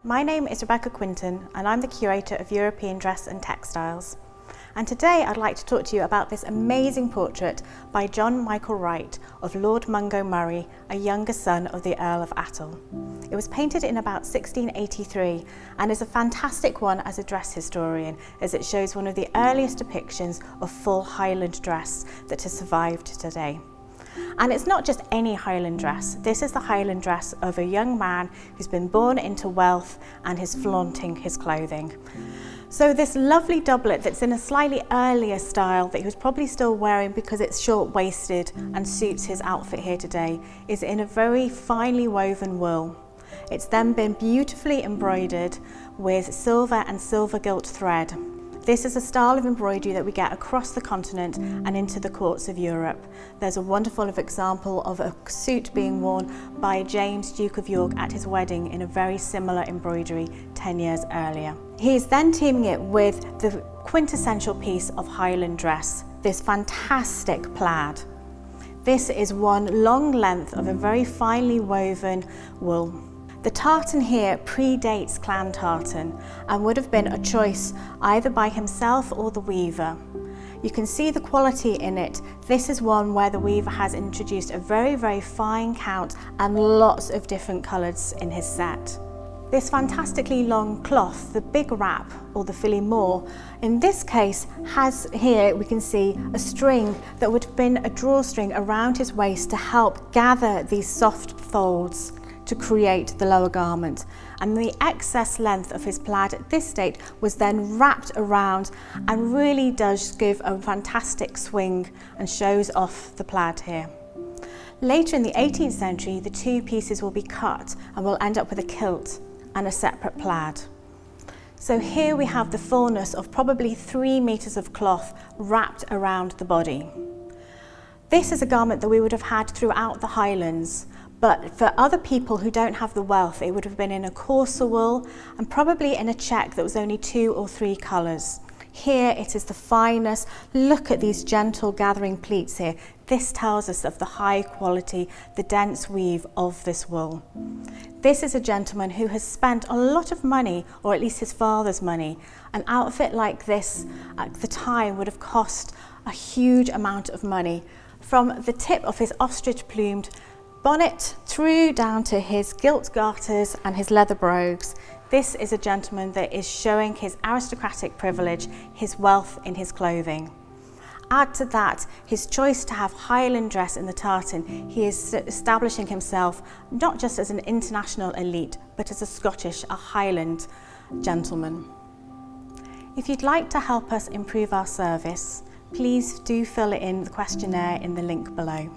My name is Rebecca Quinton and I'm the Curator of European Dress and Textiles. And today I'd like to talk to you about this amazing portrait by John Michael Wright of Lord Mungo Murray, a younger son of the Earl of Atholl. It was painted in about 1683 and is a fantastic one as a dress historian, as it shows one of the earliest depictions of full Highland dress that has survived today. And it's not just any Highland dress. This is the Highland dress of a young man who's been born into wealth and is flaunting his clothing. So this lovely doublet that's in a slightly earlier style that he was probably still wearing because it's short-waisted and suits his outfit here today is in a very finely woven wool. It's then been beautifully embroidered with silver and silver gilt thread. This is a style of embroidery that we get across the continent and into the courts of Europe. There's a wonderful example of a suit being worn by James, Duke of York, at his wedding in a very similar embroidery 10 years earlier. He's then teaming it with the quintessential piece of Highland dress, this fantastic plaid. This is one long length of a very finely woven wool. The tartan here predates clan tartan and would have been a choice either by himself or the weaver. You can see the quality in it. This is one where the weaver has introduced a very fine count and lots of different colours in his set. This fantastically long cloth, the big wrap or the feileadh, in this case has here we can see a string that would have been a drawstring around his waist to help gather these soft folds to create the lower garment, and the excess length of his plaid at this stage was then wrapped around and really does give a fantastic swing and shows off the plaid here. Later in the 18th century the two pieces will be cut and we'll end up with a kilt and a separate plaid. So here we have the fullness of probably 3 meters of cloth wrapped around the body. This is a garment that we would have had throughout the Highlands, but for other people who don't have the wealth, it would have been in a coarser wool and probably in a check that was only 2 or 3 colours. Here it is the finest. Look at these gentle gathering pleats here. This tells us of the high quality, the dense weave of this wool. This is a gentleman who has spent a lot of money, or at least his father's money. An outfit like this at the time would have cost a huge amount of money. From the tip of his ostrich plumed bonnet through down to his gilt garters and his leather brogues. This is a gentleman that is showing his aristocratic privilege, his wealth in his clothing. Add to that his choice to have Highland dress in the tartan. He is establishing himself not just as an international elite, but as a Scottish, a Highland gentleman. If you'd like to help us improve our service, please do fill in the questionnaire in the link below.